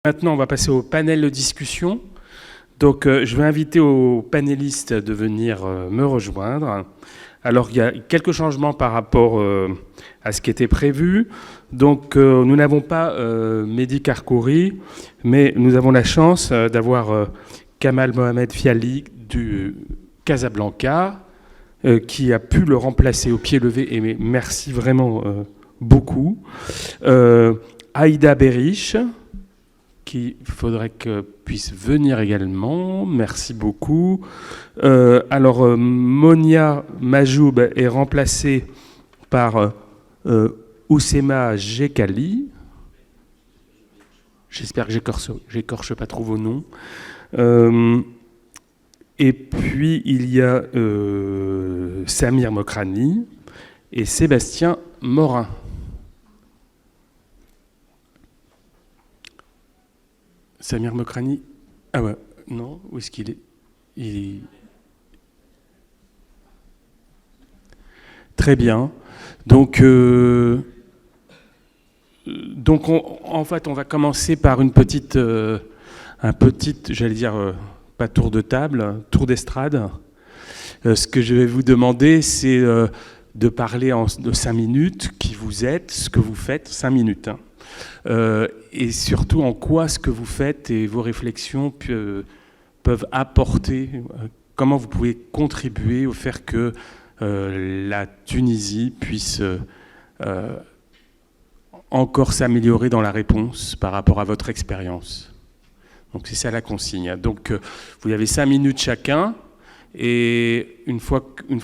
Maintenant, on va passer au panel de discussion. Donc, je vais inviter aux panélistes de venir me rejoindre. Alors, il y a quelques changements par rapport à ce qui était prévu. Donc, nous n'avons pas Mehdi Karkouri, mais nous avons la chance d'avoir Kamal Mohamed Fiali du Casablanca, qui a pu le remplacer au pied levé, et merci vraiment beaucoup. Aïda Berish, qui faudrait que puisse venir également. Merci beaucoup. Alors, Monia Majoub est remplacée par Oussema Jekali. J'espère que j'écorche pas trop vos noms. Et puis, il y a Samir Mokrani et Sébastien Morin. Samir Mokrani. Ah ouais, non, où est-ce qu'il est, Très bien. Donc en fait, on va commencer par un petit, j'allais dire, pas tour de table, tour d'estrade. Ce que je vais vous demander, c'est de parler de 5 minutes, qui vous êtes, ce que vous faites, 5 minutes. Hein. Et surtout en quoi ce que vous faites et vos réflexions peuvent apporter, comment vous pouvez contribuer au fait que la Tunisie puisse encore s'améliorer dans la réponse par rapport à votre expérience. Donc c'est ça la consigne. Donc vous avez 5 minutes chacun, et une fois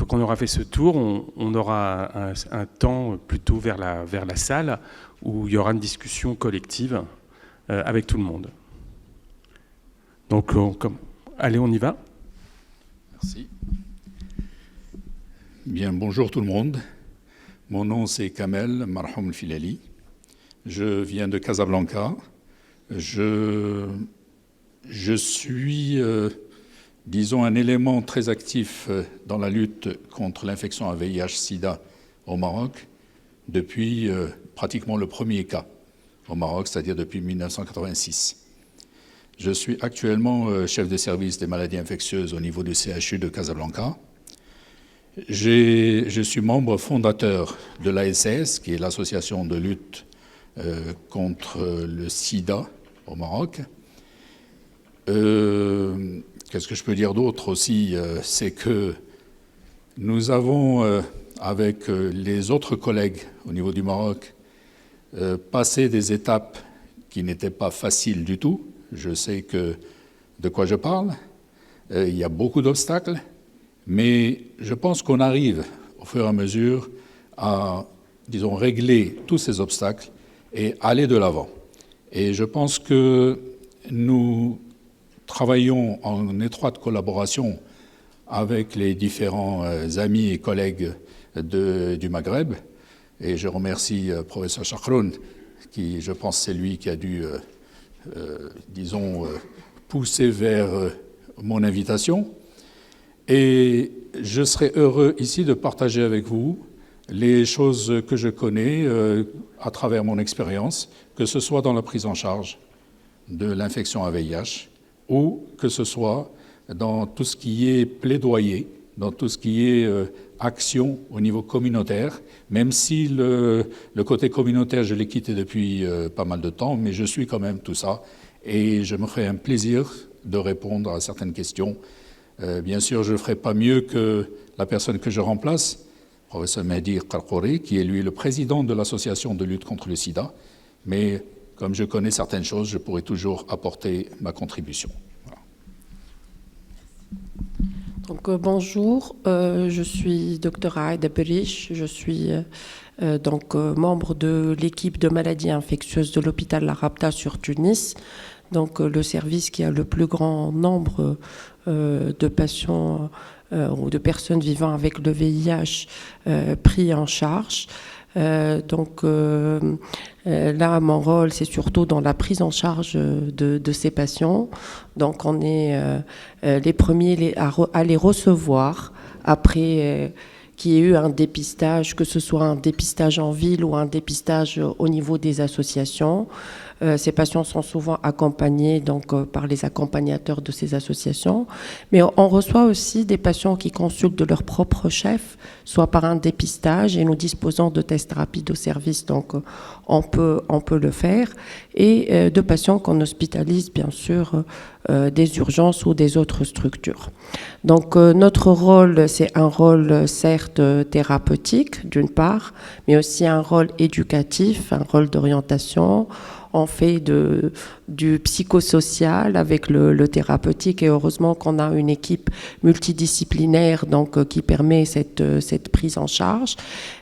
qu'on aura fait ce tour, on aura un temps plutôt vers la salle, où il y aura une discussion collective avec tout le monde. Donc, allez, on y va. Merci. Bien, bonjour tout le monde. Mon nom, c'est Kamel Marhoum Filali. Je viens de Casablanca. Je suis, disons, un élément très actif dans la lutte contre l'infection à VIH-Sida au Maroc depuis pratiquement le premier cas au Maroc, c'est-à-dire depuis 1986. Je suis actuellement chef de service des maladies infectieuses au niveau du CHU de Casablanca. Je suis membre fondateur de l'ASS, qui est l'association de lutte contre le sida au Maroc. Qu'est-ce que je peux dire d'autre aussi, c'est que nous avons, avec les autres collègues au niveau du Maroc, passé des étapes qui n'étaient pas faciles du tout. Je sais de quoi je parle. Il y a beaucoup d'obstacles, mais je pense qu'on arrive au fur et à mesure à, disons, régler tous ces obstacles et aller de l'avant. Et je pense que nous travaillons en étroite collaboration avec les différents amis et collègues du Maghreb. Et je remercie professeur Chakroun, qui, je pense, c'est lui qui a dû, disons, pousser vers mon invitation. Et je serai heureux ici de partager avec vous les choses que je connais à travers mon expérience, que ce soit dans la prise en charge de l'infection à VIH ou que ce soit dans tout ce qui est plaidoyer, dans tout ce qui est action au niveau communautaire, même si le côté communautaire, je l'ai quitté depuis pas mal de temps, mais je suis quand même tout ça, et je me ferai un plaisir de répondre à certaines questions. Bien sûr, je ne ferai pas mieux que la personne que je remplace, professeur Mehdi Karkouri, qui est lui le président de l'association de lutte contre le sida, mais comme je connais certaines choses, je pourrai toujours apporter ma contribution. Voilà. Donc, bonjour, je suis Dr Aïda Berish, je suis donc membre de l'équipe de maladies infectieuses de l'hôpital La Rabta sur Tunis, donc le service qui a le plus grand nombre de patients ou de personnes vivant avec le VIH pris en charge. Là, mon rôle, c'est surtout dans la prise en charge de ces patients. Donc, on est les premiers à les recevoir après qu'il y ait eu un dépistage, que ce soit un dépistage en ville ou un dépistage au niveau des associations. Ces patients sont souvent accompagnés donc, par les accompagnateurs de ces associations. Mais on reçoit aussi des patients qui consultent de leur propre chef, soit par un dépistage, et nous disposons de tests rapides au service, donc on peut le faire, et de patients qu'on hospitalise, bien sûr, des urgences ou des autres structures. Donc notre rôle, c'est un rôle certes thérapeutique d'une part, mais aussi un rôle éducatif, un rôle d'orientation. On fait du psychosocial avec le thérapeutique, et heureusement qu'on a une équipe multidisciplinaire donc, qui permet cette prise en charge.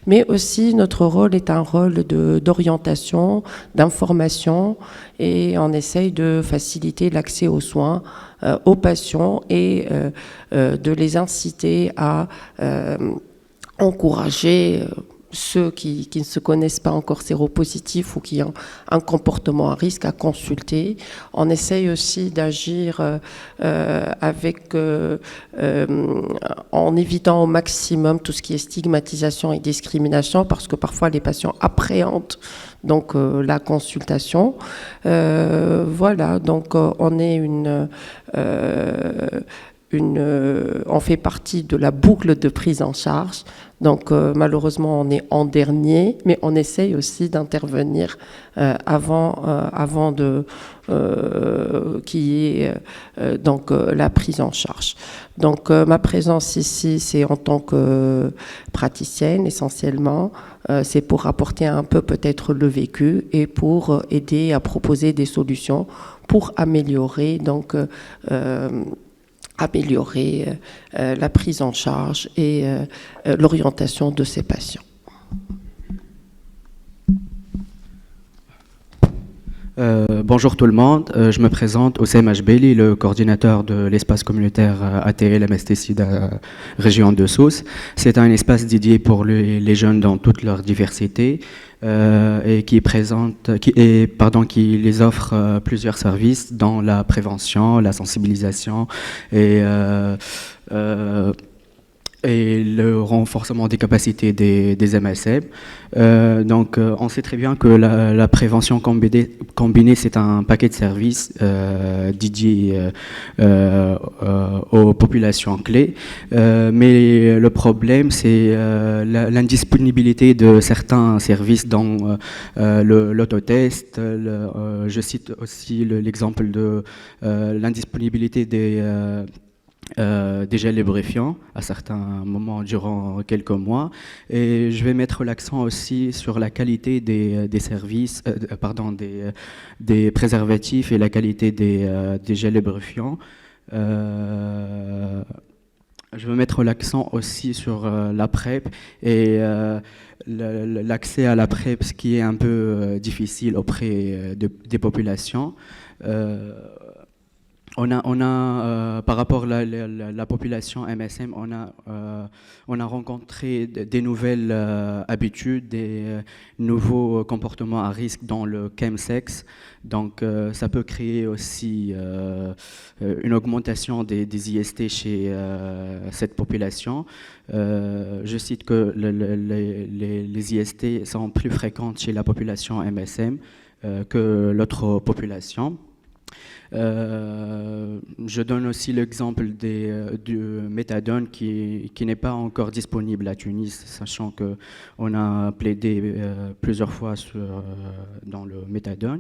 Mais aussi notre rôle est un rôle d'orientation, d'information, et on essaye de faciliter l'accès aux soins aux patients et de les inciter à encourager ceux qui ne se connaissent pas encore séropositifs ou qui ont un comportement à risque à consulter. On essaye aussi d'agir en évitant au maximum tout ce qui est stigmatisation et discrimination, parce que parfois les patients appréhendent donc la consultation. Voilà, donc on est on fait partie de la boucle de prise en charge. Donc malheureusement, on est en dernier, mais on essaye aussi d'intervenir avant qu'il y ait donc la prise en charge. Donc ma présence ici, c'est en tant que praticienne essentiellement. C'est pour apporter un peu peut-être le vécu et pour aider à proposer des solutions pour améliorer donc la prise en charge et l'orientation de ces patients. Bonjour tout le monde, je me présente Oussem Ajbeli, le coordinateur de l'espace communautaire ATL MSTC de la région de Sousse. C'est un espace dédié pour les jeunes dans toute leur diversité et qui les offre plusieurs services dans la prévention, la sensibilisation et le renforcement des capacités des MSM. Donc, on sait très bien que la prévention combinée, c'est un paquet de services dédiés aux populations clés. Mais le problème, c'est l'indisponibilité de certains services, dont l'autotest. Je cite aussi l'exemple de l'indisponibilité des gels lubrifiants à certains moments durant quelques mois, et je vais mettre l'accent aussi sur la qualité des services, des préservatifs et la qualité des gels lubrifiants. Je veux mettre l'accent aussi sur la PrEP et l'accès à la PrEP, ce qui est un peu difficile auprès des populations. On a par rapport à la population MSM, on a rencontré des nouvelles habitudes, des nouveaux comportements à risque dans le chemsex. Donc, ça peut créer aussi une augmentation des IST chez cette population. Je cite que les IST sont plus fréquentes chez la population MSM que l'autre population. Je donne aussi l'exemple du méthadone qui n'est pas encore disponible à Tunis, sachant qu'on a plaidé plusieurs fois dans le méthadone.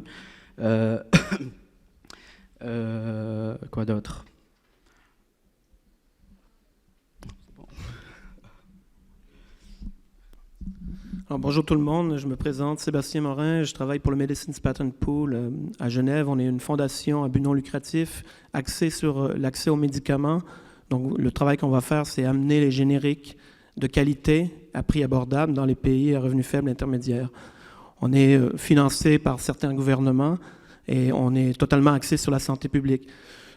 Quoi d'autre ? Alors, bonjour tout le monde, je me présente Sébastien Morin, je travaille pour le Medicines Patent Pool à Genève. On est une fondation à but non lucratif axée sur l'accès aux médicaments. Donc le travail qu'on va faire, c'est amener les génériques de qualité à prix abordable dans les pays à revenus faibles intermédiaires. On est financé par certains gouvernements et on est totalement axé sur la santé publique.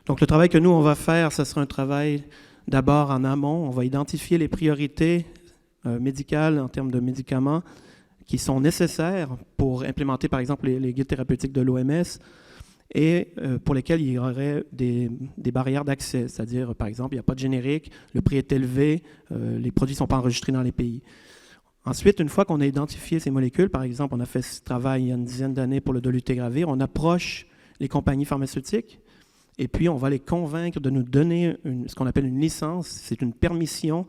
Donc le travail que nous, on va faire, ce sera un travail d'abord en amont. On va identifier les priorités médicales en termes de médicaments qui sont nécessaires pour implémenter, par exemple, les guides thérapeutiques de l'OMS et pour lesquels il y aurait des barrières d'accès. C'est-à-dire, par exemple, il n'y a pas de générique, le prix est élevé, les produits ne sont pas enregistrés dans les pays. Ensuite, une fois qu'on a identifié ces molécules, par exemple, on a fait ce travail il y a une dizaine d'années pour le dolutegravir, on approche les compagnies pharmaceutiques et puis on va les convaincre de nous donner ce qu'on appelle une licence. C'est une permission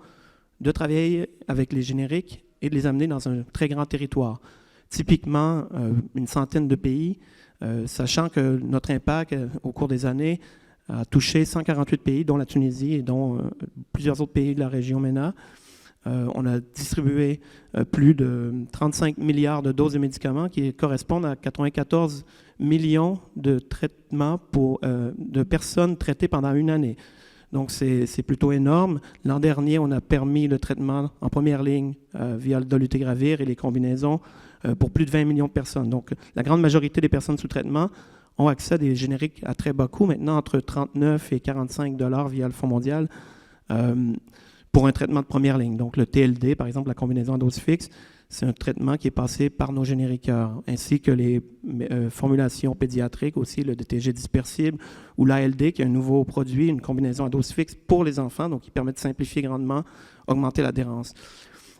de travailler avec les génériques et de les amener dans un très grand territoire. Typiquement, une centaine de pays, sachant que notre impact au cours des années a touché 148 pays, dont la Tunisie et dont plusieurs autres pays de la région MENA. On a distribué plus de 35 milliards de doses de médicaments qui correspondent à 94 millions de traitements de personnes traitées pendant une année. Donc, c'est plutôt énorme. L'an dernier, on a permis le traitement en première ligne via le dolutegravir et les combinaisons pour plus de 20 millions de personnes. Donc, la grande majorité des personnes sous traitement ont accès à des génériques à très bas coût, maintenant entre 39 et 45 $ via le Fonds mondial pour un traitement de première ligne. Donc, le TLD, par exemple, la combinaison à dose fixe, c'est un traitement qui est passé par nos génériqueurs, ainsi que les formulations pédiatriques aussi, le DTG dispersible, ou l'ALD, qui est un nouveau produit, une combinaison à dose fixe pour les enfants, donc qui permet de simplifier grandement, augmenter l'adhérence.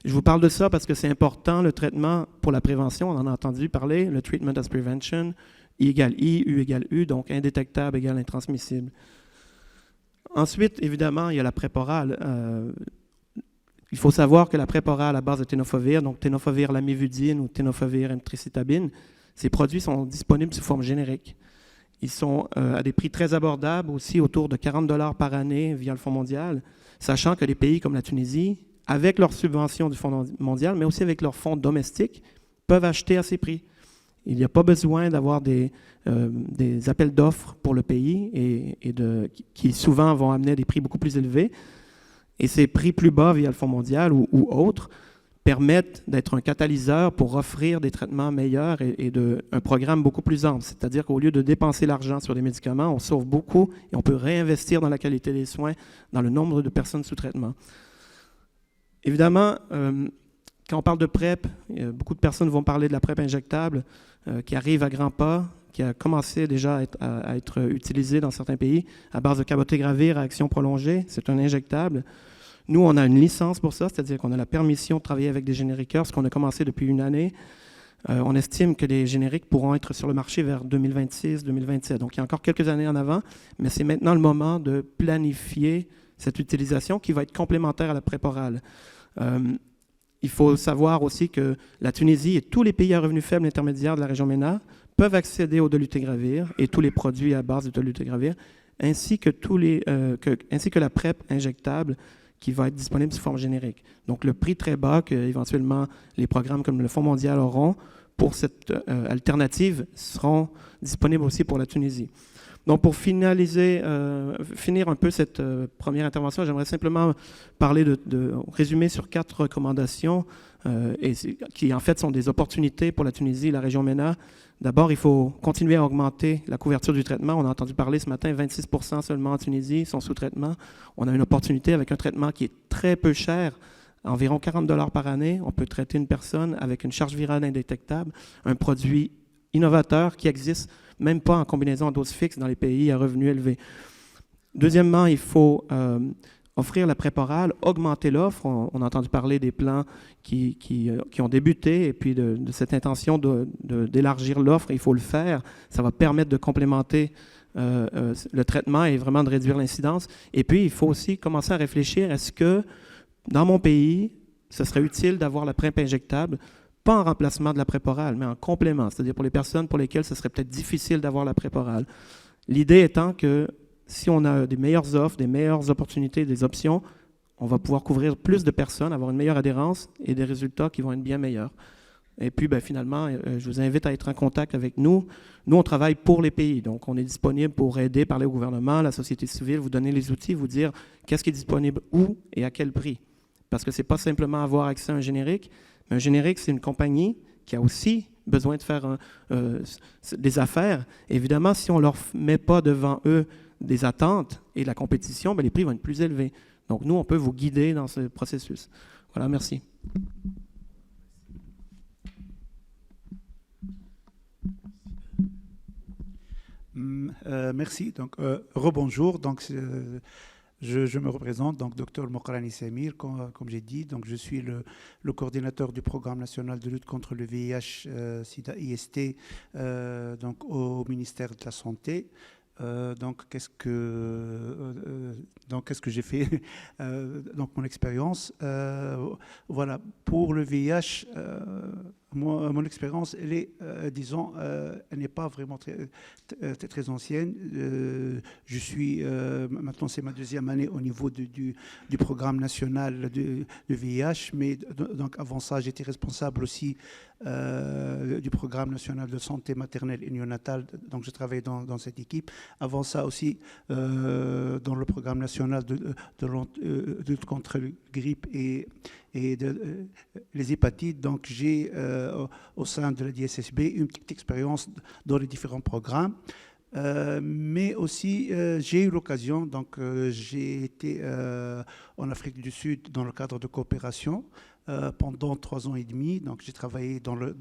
Je vous parle de ça parce que c'est important, le traitement pour la prévention, on en a entendu parler, le treatment as prevention, I égale I, U égale U, donc indétectable égale intransmissible. Ensuite, évidemment, il y a la PrEP orale. Il faut savoir que la PrEP orale à base de tenofovir, donc tenofovir lamivudine ou tenofovir emtricitabine, ces produits sont disponibles sous forme générique. Ils sont à des prix très abordables, aussi autour de 40 $ par année via le Fonds mondial, sachant que les pays comme la Tunisie, avec leurs subventions du Fonds mondial, mais aussi avec leurs fonds domestiques, peuvent acheter à ces prix. Il n'y a pas besoin d'avoir des appels d'offres pour le pays qui souvent vont amener à des prix beaucoup plus élevés. Et ces prix plus bas via le Fonds mondial ou autres permettent d'être un catalyseur pour offrir des traitements meilleurs et un programme beaucoup plus ample. C'est-à-dire qu'au lieu de dépenser l'argent sur des médicaments, on sauve beaucoup et on peut réinvestir dans la qualité des soins, dans le nombre de personnes sous traitement. Évidemment, quand on parle de PrEP, beaucoup de personnes vont parler de la PrEP injectable qui arrive à grands pas, qui a commencé déjà à être utilisée dans certains pays à base de cabotegravir à action prolongée. C'est un injectable. Nous, on a une licence pour ça, c'est-à-dire qu'on a la permission de travailler avec des génériqueurs, ce qu'on a commencé depuis une année. On estime que les génériques pourront être sur le marché vers 2026-2027. Donc, il y a encore quelques années en avant, mais c'est maintenant le moment de planifier cette utilisation qui va être complémentaire à la PrEP orale. Il faut savoir aussi que la Tunisie et tous les pays à revenus faibles intermédiaires de la région MENA peuvent accéder au dolutegravir et tous les produits à base de dolutegravir, ainsi que la PrEP injectable qui va être disponible sous forme générique. Donc, le prix très bas qu'éventuellement les programmes comme le Fonds mondial auront pour cette alternative seront disponibles aussi pour la Tunisie. Donc, pour finir un peu cette première intervention, j'aimerais simplement parler résumer sur 4 recommandations qui, en fait, sont des opportunités pour la Tunisie et la région MENA. D'abord, il faut continuer à augmenter la couverture du traitement. On a entendu parler ce matin, 26% seulement en Tunisie sont sous traitement. On a une opportunité avec un traitement qui est très peu cher, environ 40 $ par année. On peut traiter une personne avec une charge virale indétectable, un produit innovateur qui existe même pas en combinaison à dose fixe dans les pays à revenus élevés. Deuxièmement, il faut offrir la PrEP orale, augmenter l'offre. On a entendu parler des plans qui ont débuté et puis de cette intention d'élargir l'offre. Il faut le faire. Ça va permettre de complémenter le traitement et vraiment de réduire l'incidence. Et puis, il faut aussi commencer à réfléchir, est-ce que dans mon pays, ce serait utile d'avoir la PrEP injectable, pas en remplacement de la PrEP orale, mais en complément, c'est-à-dire pour les personnes pour lesquelles ce serait peut-être difficile d'avoir la PrEP orale. L'idée étant que si on a des meilleures offres, des meilleures opportunités, des options, on va pouvoir couvrir plus de personnes, avoir une meilleure adhérence et des résultats qui vont être bien meilleurs. Et puis, finalement, je vous invite à être en contact avec nous. Nous, on travaille pour les pays, donc on est disponible pour aider, parler au gouvernement, la société civile, vous donner les outils, vous dire qu'est-ce qui est disponible où et à quel prix. Parce que ce n'est pas simplement avoir accès à un générique, mais un générique, c'est une compagnie qui a aussi besoin de faire des affaires. Évidemment, si on ne leur met pas devant eux des attentes et la compétition, les prix vont être plus élevés. Donc, nous, on peut vous guider dans ce processus. Voilà, merci. Merci. Donc, rebonjour. Donc, Je me représente, donc Dr Mokrani Samir, comme j'ai dit. Donc, je suis le coordinateur du programme national de lutte contre le VIH, SIDA, IST, donc au ministère de la Santé. Donc, qu'est-ce que j'ai fait donc, mon expérience. Voilà, pour le VIH, mon expérience, elle est, disons, elle n'est pas vraiment très ancienne. Je suis, maintenant, c'est ma deuxième année au niveau du programme national de VIH, mais donc avant ça, j'étais responsable aussi du programme national de santé maternelle et néonatale. Donc, je travaillais dans cette équipe. Avant ça aussi, dans le programme national de lutte contre la grippe et les hépatites. Donc, j'ai, au sein de la DSSB, une petite expérience dans les différents programmes. Mais aussi, j'ai eu l'occasion, donc j'ai été en Afrique du Sud dans le cadre de coopération pendant 3 ans et demi. Donc, j'ai travaillé dans la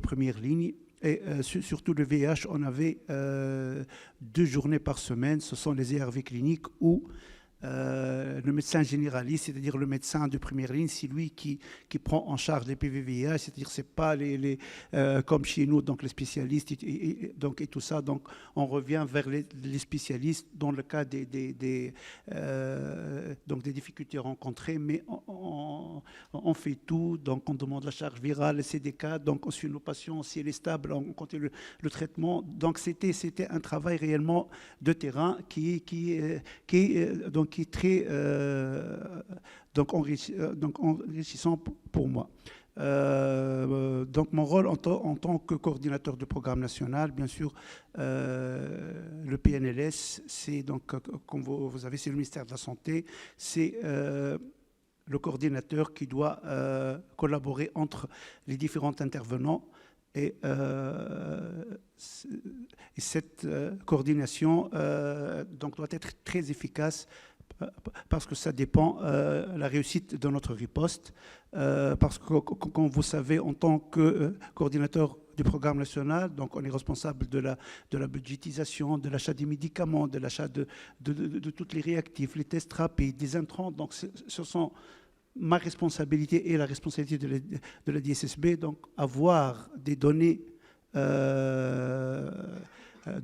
première ligne. Et surtout le VIH, on avait 2 journées par semaine. Ce sont les ERV cliniques où le médecin généraliste, c'est-à-dire le médecin de première ligne, c'est lui qui prend en charge les PVVIH, c'est-à-dire c'est pas comme chez nous, donc les spécialistes et tout ça. Donc on revient vers les spécialistes dans le cas des difficultés rencontrées, mais on fait tout. Donc on demande la charge virale, le CDK, donc on suit nos patients, si elle est stable, on continue le traitement. Donc c'était un travail réellement de terrain qui est très enrichissant pour moi. Donc mon rôle en tant que coordinateur du programme national, bien sûr, le PNLS, c'est donc, comme vous avez, c'est le ministère de la Santé, c'est le coordinateur qui doit collaborer entre les différents intervenants. Et cette coordination donc doit être très efficace parce que ça dépend de la réussite de notre riposte. Parce que, comme vous savez, en tant que coordinateur du programme national, donc on est responsable de la budgétisation, de l'achat des médicaments, de l'achat de tous les réactifs, les tests rapides, des intrants. Donc ce sont ma responsabilité et la responsabilité de la DSSB, donc avoir des données de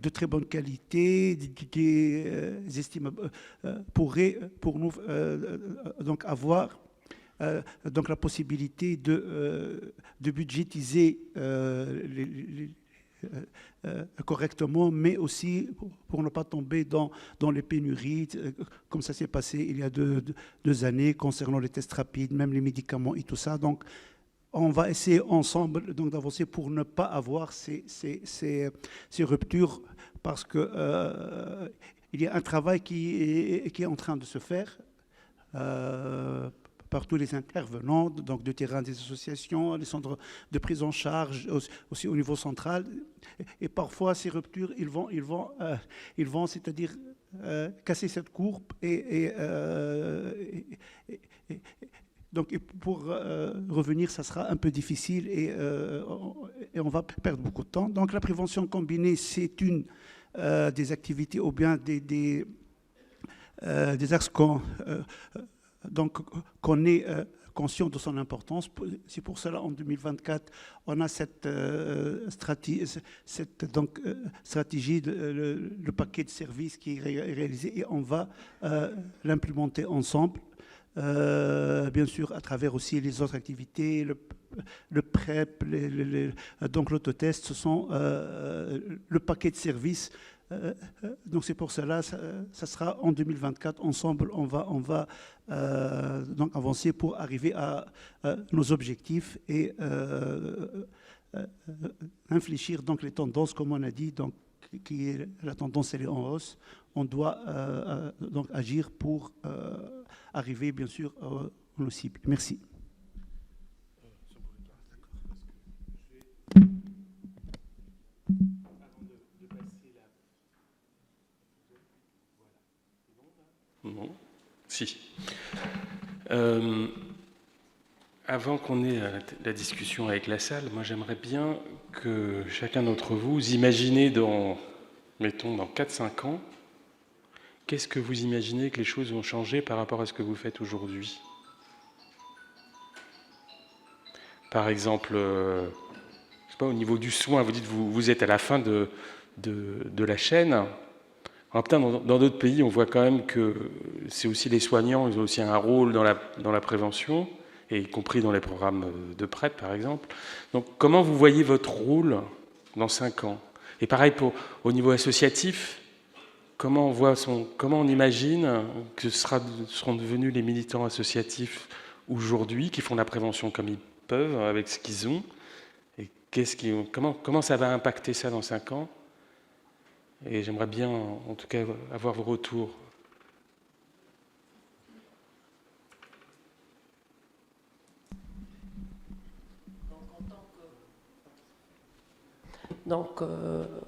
très bonne qualité, des estimables, pour nous donc avoir donc la possibilité de budgétiser correctement, mais aussi pour ne pas tomber dans les pénuries, comme ça s'est passé il y a 2 années concernant les tests rapides, même les médicaments et tout ça. Donc, on va essayer ensemble donc d'avancer pour ne pas avoir ces ruptures, parce que il y a un travail qui est en train de se faire par tous les intervenants, donc de terrain, des associations, les centres de prise en charge, aussi au niveau central. Et parfois, ces ruptures, ils vont c'est-à-dire casser cette courbe donc pour revenir, ça sera un peu difficile et on va perdre beaucoup de temps. Donc la prévention combinée, c'est une des activités ou bien des axes donc qu'on est conscient de son importance. C'est pour cela, en 2024, on a cette stratégie, le paquet de services qui est réalisé, et on va l'implémenter ensemble. Bien sûr, à travers aussi les autres activités, le PrEP, donc l'autotest, ce sont le paquet de services. Donc c'est pour cela, ça sera en 2024, ensemble, on va donc avancer pour arriver à nos objectifs et infléchir donc les tendances, comme on a dit, donc la tendance elle est en hausse. On doit donc agir pour arriver bien sûr à nos cibles. Merci. Non. Si. Avant qu'on ait la discussion avec la salle, moi j'aimerais bien que chacun d'entre vous imaginez mettons dans 4-5 ans, qu'est-ce que vous imaginez que les choses vont changer par rapport à ce que vous faites aujourd'hui? Par exemple, je sais pas, au niveau du soin, vous dites que vous êtes à la fin de la chaîne. Dans d'autres pays, on voit quand même que c'est aussi les soignants, ils ont aussi un rôle dans la prévention, et y compris dans les programmes de PrEP, par exemple. Donc, comment vous voyez votre rôle dans 5 ans? Et pareil, au niveau associatif, comment on imagine que seront devenus les militants associatifs aujourd'hui, qui font la prévention comme ils peuvent, avec ce qu'ils ont, et comment ça va impacter ça dans 5 ans? Et j'aimerais bien, en tout cas, avoir vos retours. Donc,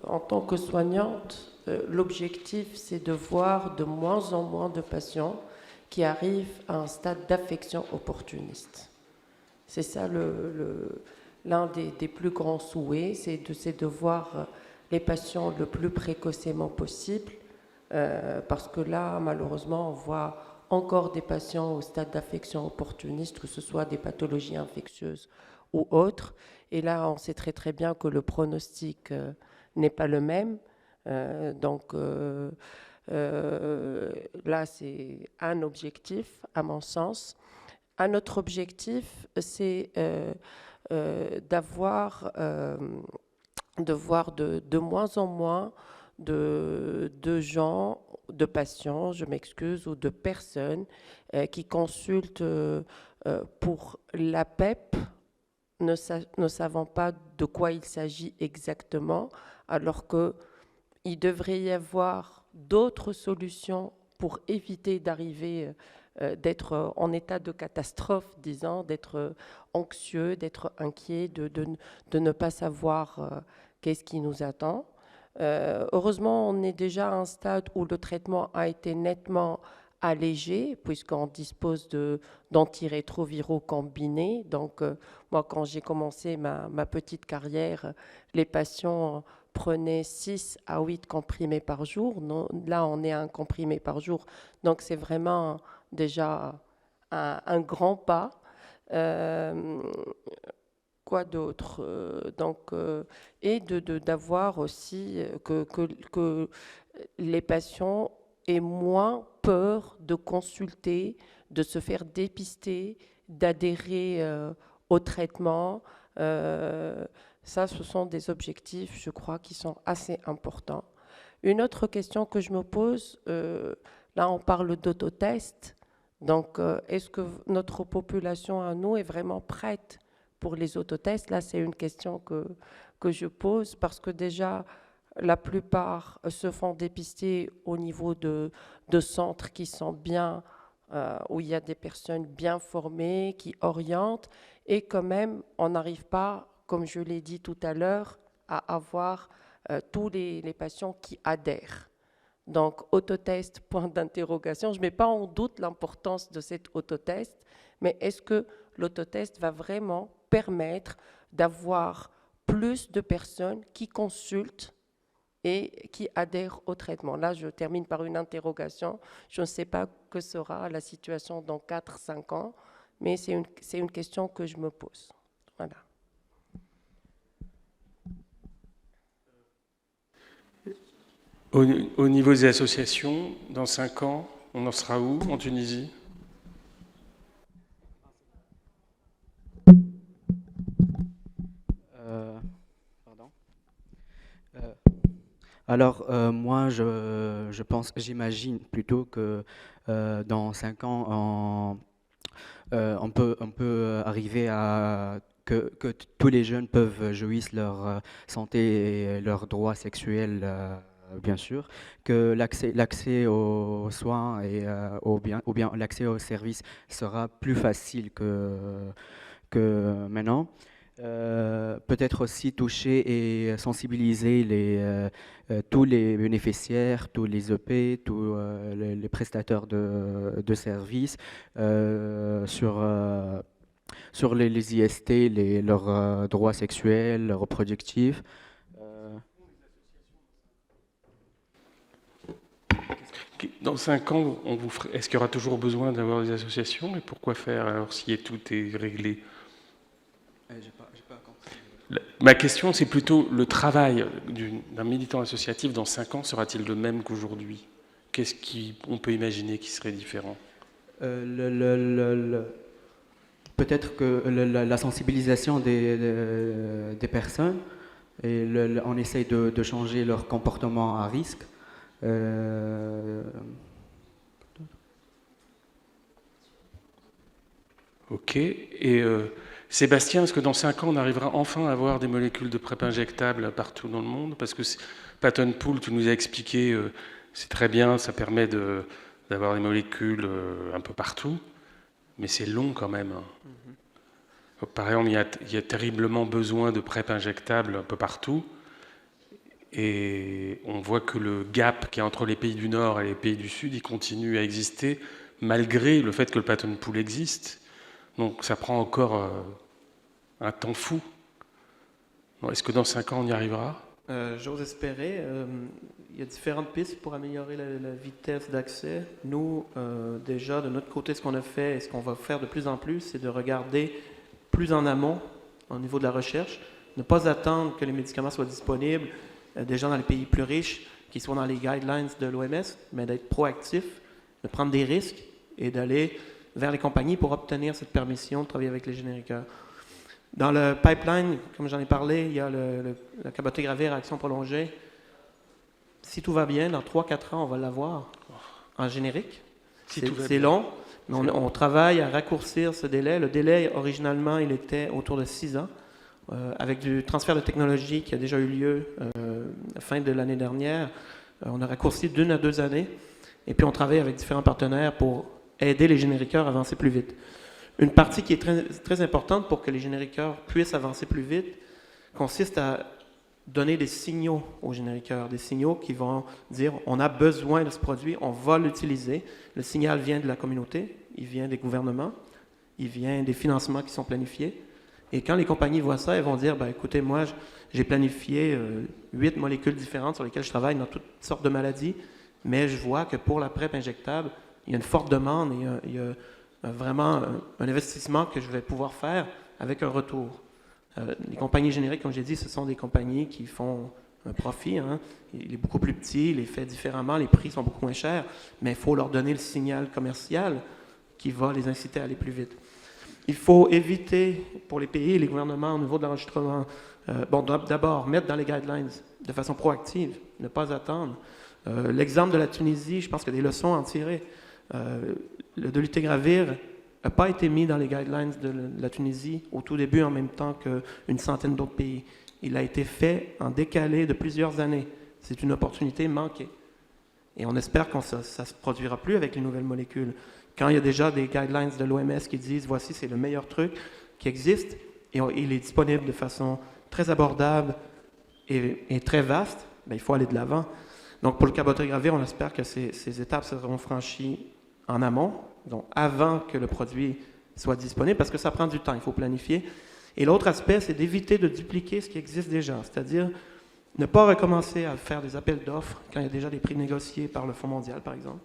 en tant que soignante, l'objectif, c'est de voir de moins en moins de patients qui arrivent à un stade d'affection opportuniste. C'est ça l'un des plus grands souhaits, c'est de voir les patients le plus précocement possible, parce que là, malheureusement, on voit encore des patients au stade d'affection opportuniste, que ce soit des pathologies infectieuses ou autres. Et là, on sait très très bien que le pronostic n'est pas le même. Donc là, c'est un objectif, à mon sens. Un autre objectif, c'est d'avoir de voir de moins en moins de gens, de patients, je m'excuse, ou de personnes qui consultent pour la PEP, ne savant pas de quoi il s'agit exactement, alors qu'il devrait y avoir d'autres solutions pour éviter d'arriver, d'être en état de catastrophe, disons, d'être anxieux, d'être inquiet, de ne pas savoir qu'est-ce qui nous attend. Heureusement, on est déjà à un stade où le traitement a été nettement allégé, puisqu'on dispose d'antirétroviraux combinés. Donc, moi, quand j'ai commencé ma petite carrière, les patients prenaient 6 à 8 comprimés par jour. Non, là, on est à un comprimé par jour. Donc, c'est vraiment déjà un grand pas. Quoi d'autre? Et d'avoir aussi que les patients aient moins peur de consulter, de se faire dépister, d'adhérer au traitement. Ça, ce sont des objectifs, je crois, qui sont assez importants. Une autre question que je me pose, là, on parle d'autotest. Donc, est-ce que notre population à nous est vraiment prête pour les autotests? Là, c'est une question que je pose, parce que déjà, la plupart se font dépister au niveau de centres qui sont bien, où il y a des personnes bien formées, qui orientent, et quand même, on n'arrive pas, comme je l'ai dit tout à l'heure, à avoir tous les patients qui adhèrent. Donc, autotest, point d'interrogation. Je ne mets pas en doute l'importance de cet autotest, mais est-ce que l'autotest va vraiment permettre d'avoir plus de personnes qui consultent et qui adhèrent au traitement? Là, je termine par une interrogation. Je ne sais pas que sera la situation dans 4-5 ans, mais c'est une question que je me pose. Voilà. Au niveau des associations, dans 5 ans, on en sera où en Tunisie? Pardon. Alors, moi, j'imagine plutôt que dans 5 ans, on peut arriver à que tous les jeunes peuvent jouir leur santé et leurs droits sexuels, bien sûr, que l'accès aux soins et ou bien l'accès aux services sera plus facile que maintenant. Peut-être aussi toucher et sensibiliser tous les bénéficiaires, tous les EP, tous les prestataires de services sur les IST, leurs droits sexuels, reproductifs. Dans 5 ans, est-ce qu'il y aura toujours besoin d'avoir des associations? Et pourquoi faire alors si tout est réglé? J'ai pas compris. Ma question, c'est plutôt le travail d'un militant associatif dans 5 ans sera-t-il le même qu'aujourd'hui? Qu'est-ce qu'on peut imaginer qui serait différent? Peut-être que la sensibilisation des personnes, et on essaye de changer leur comportement à risque. Ok. Et Sébastien, est-ce que dans 5 ans, on arrivera enfin à avoir des molécules de PrEP injectables partout dans le monde? Parce que Patton Pool, tu nous as expliqué, c'est très bien, ça permet d'avoir des molécules un peu partout, mais c'est long quand même. Par exemple, il y a terriblement besoin de PrEP injectables un peu partout. Et on voit que le gap qui est entre les pays du Nord et les pays du Sud, il continue à exister malgré le fait que le Patton Pool existe. Donc ça prend encore un temps fou. Est-ce que dans 5 ans on y arrivera? J'ose espérer. Il y a différentes pistes pour améliorer la vitesse d'accès. Nous, déjà, de notre côté, ce qu'on a fait et ce qu'on va faire de plus en plus, c'est de regarder plus en amont au niveau de la recherche. Ne pas attendre que les médicaments soient disponibles déjà dans les pays plus riches, qui sont dans les guidelines de l'OMS, mais d'être proactif, de prendre des risques et d'aller vers les compagnies pour obtenir cette permission de travailler avec les génériqueurs. Dans le pipeline, comme j'en ai parlé, il y a la cabotegravir à action prolongée. Si tout va bien, dans 3-4 ans, on va l'avoir en générique. C'est long, mais on travaille à raccourcir ce délai. Le délai, originalement, il était autour de 6 ans. Avec du transfert de technologie qui a déjà eu lieu fin de l'année dernière, on a raccourci d'1 à 2 années. Et puis on travaille avec différents partenaires pour aider les génériqueurs à avancer plus vite. Une partie qui est très, très importante pour que les génériqueurs puissent avancer plus vite consiste à donner des signaux aux génériqueurs, des signaux qui vont dire on a besoin de ce produit, on va l'utiliser. Le signal vient de la communauté, il vient des gouvernements, il vient des financements qui sont planifiés. Et quand les compagnies voient ça, elles vont dire écoutez, moi, j'ai planifié 8 molécules différentes sur lesquelles je travaille dans toutes sortes de maladies, mais je vois que pour la PrEP injectable, il y a une forte demande et il y a vraiment un investissement que je vais pouvoir faire avec un retour. Les compagnies génériques, comme j'ai dit, ce sont des compagnies qui font un profit. Il est beaucoup plus petit, il est fait différemment, les prix sont beaucoup moins chers, mais il faut leur donner le signal commercial qui va les inciter à aller plus vite. Il faut éviter, pour les pays et les gouvernements, au niveau de l'enregistrement, d'abord, mettre dans les guidelines de façon proactive, ne pas attendre. L'exemple de la Tunisie, je pense qu'il y a des leçons à en tirer. Le dolutegravir n'a pas été mis dans les guidelines de la Tunisie au tout début en même temps qu'une centaine d'autres pays. Il a été fait en décalé de plusieurs années. C'est une opportunité manquée. Et on espère que ça ne se produira plus avec les nouvelles molécules. Quand il y a déjà des guidelines de l'OMS qui disent voici c'est le meilleur truc qui existe et il est disponible de façon très abordable et très vaste, il faut aller de l'avant. Donc pour le cabotegravir, on espère que ces étapes seront franchies en amont, donc avant que le produit soit disponible, parce que ça prend du temps, il faut planifier. Et l'autre aspect, c'est d'éviter de dupliquer ce qui existe déjà, c'est-à-dire ne pas recommencer à faire des appels d'offres quand il y a déjà des prix négociés par le Fonds mondial, par exemple.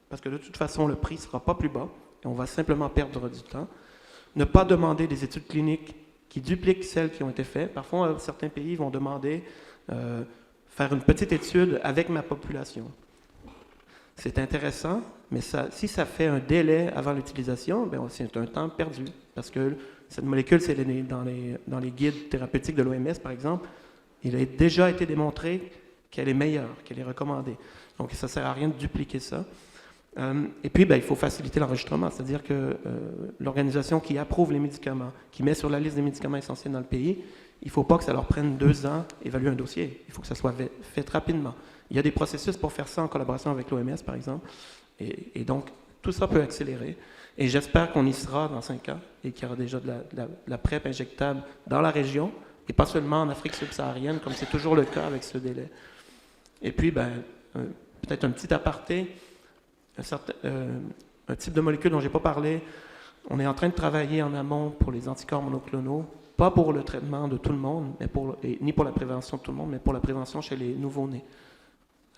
Parce que de toute façon, le prix ne sera pas plus bas et on va simplement perdre du temps. Ne pas demander des études cliniques qui dupliquent celles qui ont été faites. Parfois, certains pays vont demander faire une petite étude avec ma population. C'est intéressant, mais si ça fait un délai avant l'utilisation, c'est un temps perdu. Parce que cette molécule, c'est dans les guides thérapeutiques de l'OMS, par exemple, il a déjà été démontré qu'elle est meilleure, qu'elle est recommandée. Donc, ça ne sert à rien de dupliquer ça. Et puis, il faut faciliter l'enregistrement, c'est-à-dire que l'organisation qui approuve les médicaments, qui met sur la liste des médicaments essentiels dans le pays, il ne faut pas que ça leur prenne 2 ans d'évaluer un dossier. Il faut que ça soit fait rapidement. Il y a des processus pour faire ça en collaboration avec l'OMS, par exemple. Et donc, tout ça peut accélérer. Et j'espère qu'on y sera dans 5 ans et qu'il y aura déjà de la PrEP injectable dans la région et pas seulement en Afrique subsaharienne, comme c'est toujours le cas avec ce délai. Et puis, peut-être un petit aparté. Un type de molécule dont je n'ai pas parlé, on est en train de travailler en amont pour les anticorps monoclonaux, pas pour le traitement de tout le monde, ni pour la prévention de tout le monde, mais pour la prévention chez les nouveau-nés.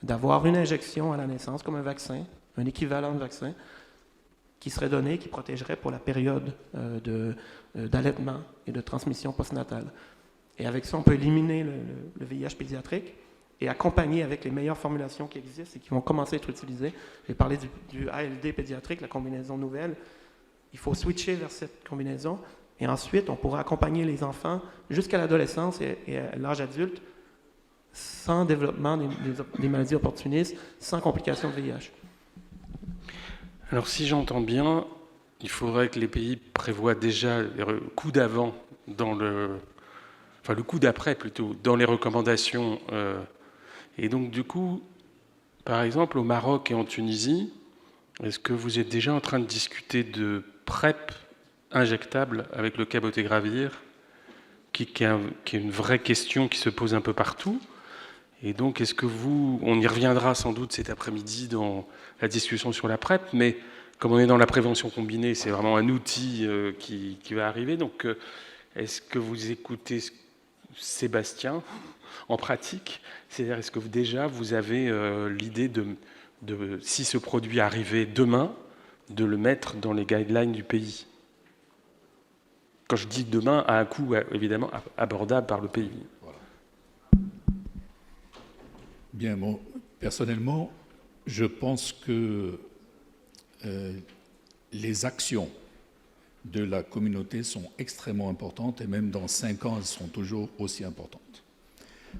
d'avoir une injection à la naissance, comme un vaccin, un équivalent de vaccin, qui serait donné, qui protégerait pour la période d'allaitement et de transmission postnatale. Et avec ça, on peut éliminer le VIH pédiatrique et accompagner avec les meilleures formulations qui existent et qui vont commencer à être utilisées. J'ai parlé du ALD pédiatrique, la combinaison nouvelle. Il faut switcher vers cette combinaison et ensuite, on pourra accompagner les enfants jusqu'à l'adolescence et à l'âge adulte sans développement des maladies opportunistes, sans complications de VIH. Alors si j'entends bien, il faudrait que les pays prévoient déjà le coup d'avant le coup d'après plutôt, dans les recommandations. Et donc du coup, par exemple au Maroc et en Tunisie, est-ce que vous êtes déjà en train de discuter de PrEP injectable avec le cabotegravir, qui est une vraie question qui se pose un peu partout? Et donc, est-ce que on y reviendra sans doute cet après-midi dans la discussion sur la PrEP, mais comme on est dans la prévention combinée, c'est vraiment un outil qui va arriver. Donc, est-ce que vous écoutez Sébastien en pratique? C'est-à-dire, est-ce que déjà vous avez l'idée de, si ce produit arrivait demain, de le mettre dans les guidelines du pays? Quand je dis demain, à un coût évidemment abordable par le pays. Voilà. Bien, bon, personnellement, je pense que les actions de la communauté sont extrêmement importantes et même dans 5 ans, elles seront toujours aussi importantes.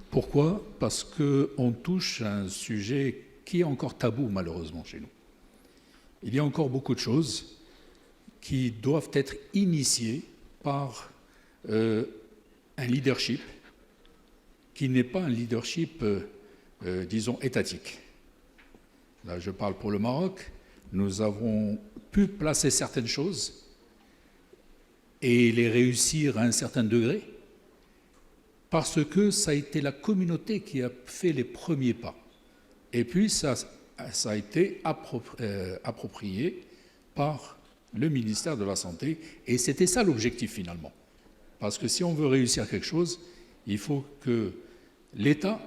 Pourquoi? Parce qu'on touche à un sujet qui est encore tabou, malheureusement, chez nous. Il y a encore beaucoup de choses qui doivent être initiées par un leadership qui n'est pas un leadership, disons, étatique. Là, je parle pour le Maroc. Nous avons pu placer certaines choses et les réussir à un certain degré parce que ça a été la communauté qui a fait les premiers pas. Et puis, ça a été approprié par le ministère de la Santé, et c'était ça l'objectif finalement. Parce que si on veut réussir quelque chose, il faut que l'État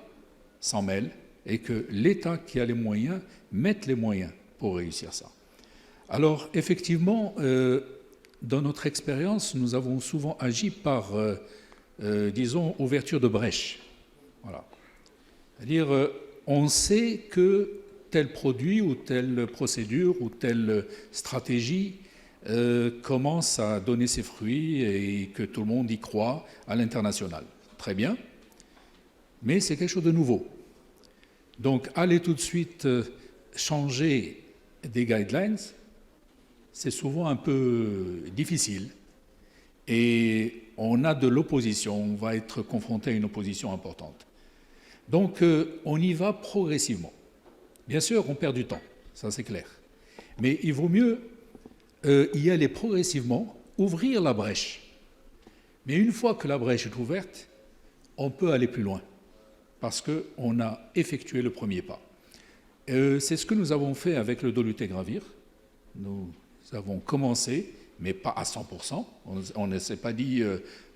s'en mêle et que l'État qui a les moyens mette les moyens pour réussir ça. Alors effectivement, dans notre expérience, nous avons souvent agi par, disons, ouverture de brèche. Voilà. C'est-à-dire, on sait que tel produit ou telle procédure ou telle stratégie commence à donner ses fruits et que tout le monde y croit à l'international. Très bien, mais c'est quelque chose de nouveau. Donc, aller tout de suite changer des guidelines, c'est souvent un peu difficile. Et on a de l'opposition, on va être confronté à une opposition importante. Donc, on y va progressivement. Bien sûr, on perd du temps, ça c'est clair. Mais il vaut mieux y aller progressivement, ouvrir la brèche. Mais une fois que la brèche est ouverte, on peut aller plus loin, parce qu'on a effectué le premier pas. C'est ce que nous avons fait avec le dolutegravir. Nous avons commencé, mais pas à 100%. On ne s'est pas dit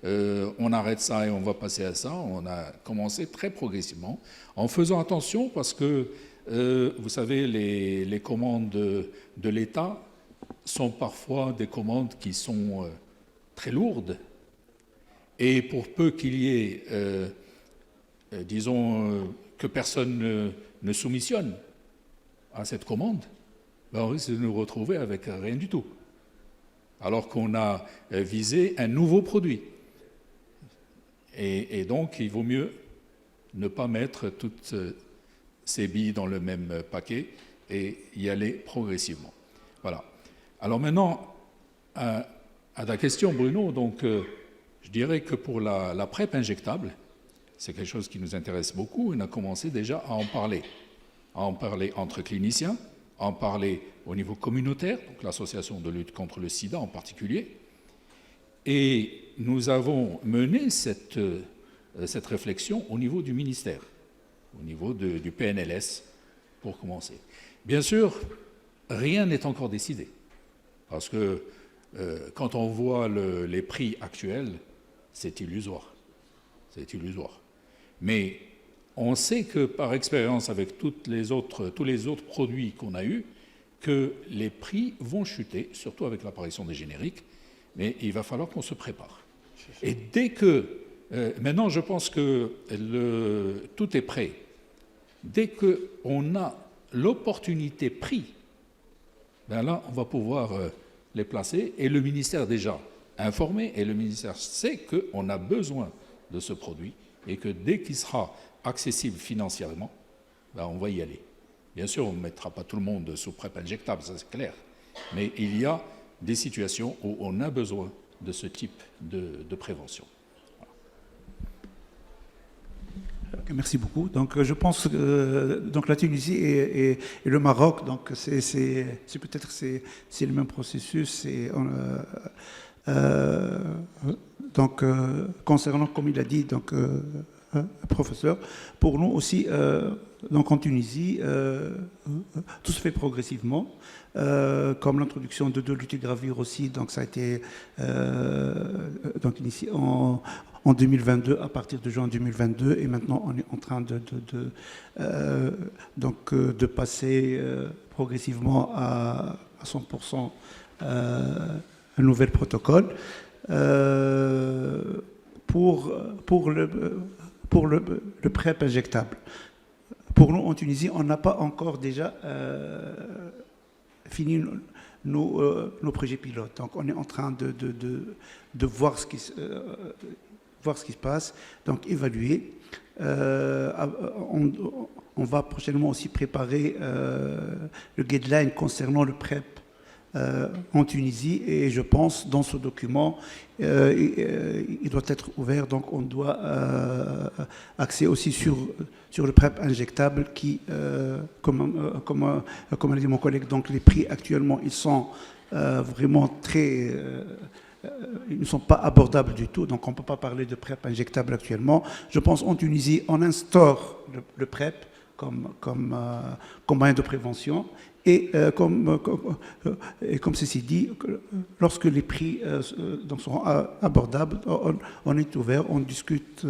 on arrête ça et on va passer à ça. On a commencé très progressivement, en faisant attention, parce que, vous savez, les commandes de l'État sont parfois des commandes qui sont très lourdes. Et pour peu qu'il y ait, disons, que personne ne soumissionne à cette commande, ben on risque de nous retrouver avec rien du tout. Alors qu'on a visé un nouveau produit. Et donc, il vaut mieux ne pas mettre toutes ces billes dans le même paquet et y aller progressivement. Voilà. Alors maintenant, à ta question, Bruno, donc, je dirais que pour la PrEP injectable, c'est quelque chose qui nous intéresse beaucoup. On a commencé déjà à en parler entre cliniciens, à en parler au niveau communautaire, donc l'association de lutte contre le sida en particulier. Et nous avons mené cette réflexion au niveau du ministère, au niveau du PNLS, pour commencer. Bien sûr, rien n'est encore décidé. Parce que quand on voit les prix actuels, c'est illusoire. C'est illusoire. Mais on sait que par expérience avec tous les autres produits qu'on a eus, que les prix vont chuter, surtout avec l'apparition des génériques, mais il va falloir qu'on se prépare. Et dès que... maintenant, je pense que tout est prêt. Dès qu'on a l'opportunité prix, ben là, on va pouvoir les placer. Et le ministère déjà informé, et le ministère sait qu'on a besoin de ce produit, et que dès qu'il sera accessible financièrement, ben on va y aller. Bien sûr, on ne mettra pas tout le monde sous PrEP injectable, ça c'est clair. Mais il y a des situations où on a besoin de ce type de prévention. Merci beaucoup. Donc, je pense que donc la Tunisie et le Maroc, donc c'est peut-être c'est le même processus. Donc, concernant, comme il a dit, donc professeur, pour nous aussi, donc en Tunisie, tout se fait progressivement. Comme l'introduction de dolutegravir aussi, donc ça a été donc initié en 2022, à partir de juin 2022, et maintenant on est en train de passer progressivement à 100% un nouvel protocole. Pour le PrEP injectable. Pour nous, en Tunisie, on n'a pas encore déjà fini nos projets pilotes. Donc, on est en train de voir ce qui se passe, donc évaluer. On va prochainement aussi préparer le guideline concernant le PrEP en Tunisie, et je pense dans ce document il doit être ouvert, donc on doit axer aussi sur le PrEP injectable qui, comme a dit mon collègue, donc les prix actuellement ils sont vraiment très ils ne sont pas abordables du tout, donc on ne peut pas parler de PrEP injectable actuellement. Je pense en Tunisie on instaure le PrEP comme moyen de prévention. Et comme ceci dit, lorsque les prix donc seront abordables, on est ouvert, on discute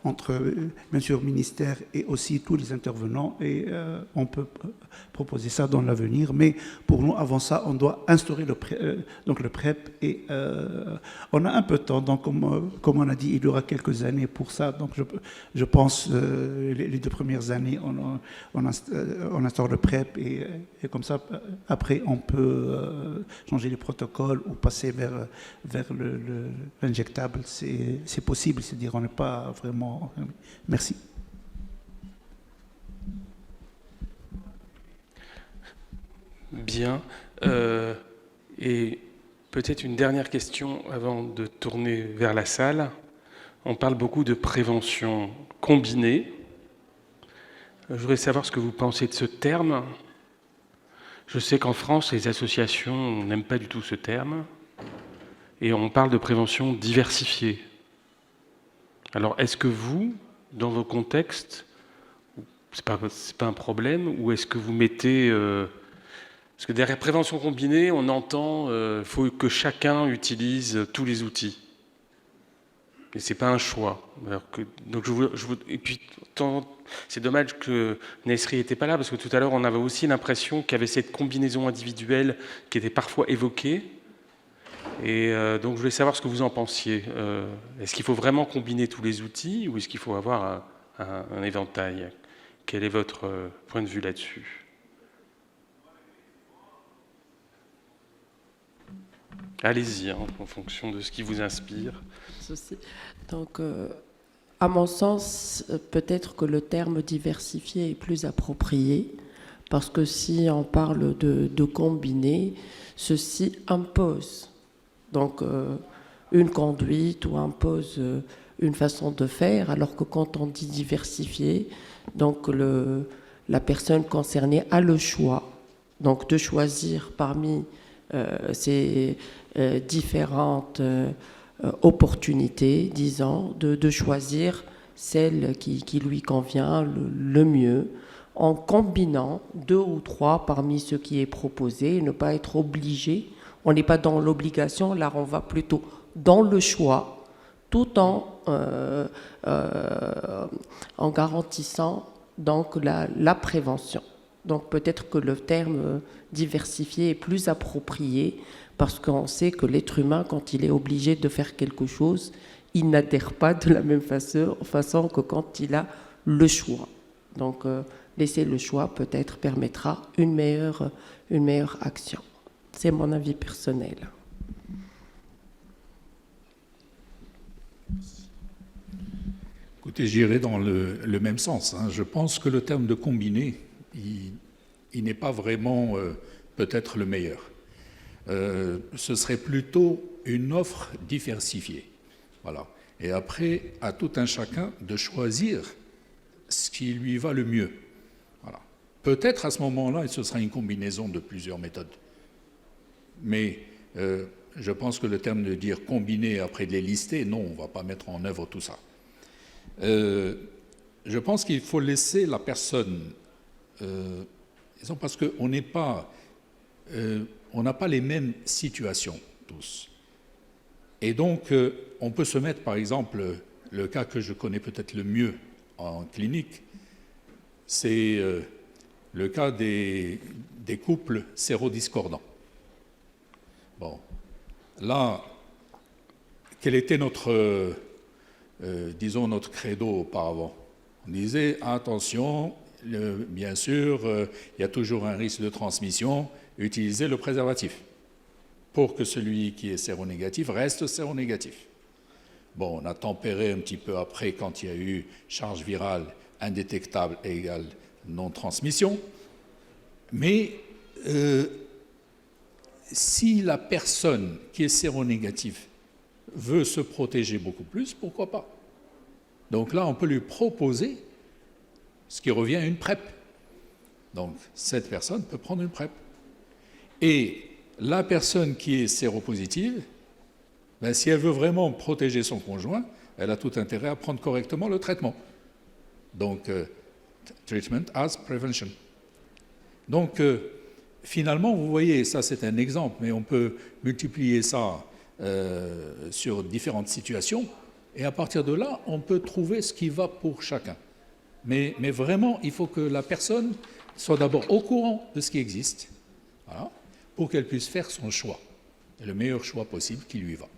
entre, bien sûr, ministère et aussi tous les intervenants, et on peut proposer ça dans l'avenir. Mais pour nous, avant ça, on doit instaurer le PrEP, et on a un peu de temps. Donc, comme on a dit, il y aura quelques années pour ça. Donc, je pense les 2 premières années, on instaure le PrEP, et comme ça, après, on peut changer les protocoles ou passer vers l'injectable. C'est possible, c'est-à-dire on n'est pas vraiment... Merci. Bien. Et peut-être une dernière question avant de tourner vers la salle. On parle beaucoup de prévention combinée. Je voudrais savoir ce que vous pensez de ce terme. Je sais qu'en France, les associations n'aiment pas du tout ce terme. Et on parle de prévention diversifiée. Alors, est-ce que vous, dans vos contextes, c'est pas un problème, ou est-ce que vous mettez... parce que derrière prévention combinée, on entend qu'il faut que chacun utilise tous les outils. Et c'est pas un choix. Donc et puis, c'est dommage que Nesri n'était pas là, parce que tout à l'heure, on avait aussi l'impression qu'il y avait cette combinaison individuelle qui était parfois évoquée. Et donc, je voulais savoir ce que vous en pensiez. Est-ce qu'il faut vraiment combiner tous les outils, ou est-ce qu'il faut avoir un éventail? Quel est votre point de vue là-dessus? Allez-y, en fonction de ce qui vous inspire. Donc, à mon sens, peut-être que le terme diversifié est plus approprié, parce que si on parle de combiner, ceci impose donc une conduite ou impose une façon de faire, alors que quand on dit diversifié, donc la personne concernée a le choix donc de choisir parmi ces différentes opportunités, disons, de choisir celle qui lui convient le mieux, en combinant 2 ou 3 parmi ce qui est proposé, et ne pas être obligé. On n'est pas dans l'obligation, là on va plutôt dans le choix tout en garantissant donc la prévention. Donc peut-être que le terme diversifié est plus approprié parce qu'on sait que l'être humain, quand il est obligé de faire quelque chose, il n'adhère pas de la même façon que quand il a le choix. Donc laisser le choix peut-être permettra une meilleure action. C'est mon avis personnel. Écoutez, j'irai dans le même sens. Je pense que le terme de combiné, il n'est pas vraiment peut-être le meilleur. Ce serait plutôt une offre diversifiée. Voilà. Et après, à tout un chacun de choisir ce qui lui va le mieux. Voilà. Peut-être à ce moment-là, ce sera une combinaison de plusieurs méthodes. Mais je pense que le terme de dire combiner après de les lister, non, on ne va pas mettre en œuvre tout ça. Je pense qu'il faut laisser la personne, disons, parce qu'on n'est pas, on n'a pas les mêmes situations tous. Et donc, on peut se mettre, par exemple, le cas que je connais peut-être le mieux en clinique, c'est le cas des couples sérodiscordants. Bon, là, quel était notre, disons, notre credo auparavant? On disait, attention, bien sûr, il y a toujours un risque de transmission, utilisez le préservatif pour que celui qui est séronégatif reste séronégatif. Bon, on a tempéré un petit peu après quand il y a eu charge virale indétectable égale non-transmission, mais si la personne qui est séronégative veut se protéger beaucoup plus, pourquoi pas? Donc là, on peut lui proposer ce qui revient à une PrEP. Donc, cette personne peut prendre une PrEP. Et la personne qui est séropositive, ben, si elle veut vraiment protéger son conjoint, elle a tout intérêt à prendre correctement le traitement. Donc, treatment as prevention. Donc, finalement, vous voyez, ça c'est un exemple, mais on peut multiplier ça sur différentes situations, et à partir de là, on peut trouver ce qui va pour chacun. Mais vraiment, il faut que la personne soit d'abord au courant de ce qui existe, voilà, pour qu'elle puisse faire son choix, le meilleur choix possible qui lui va.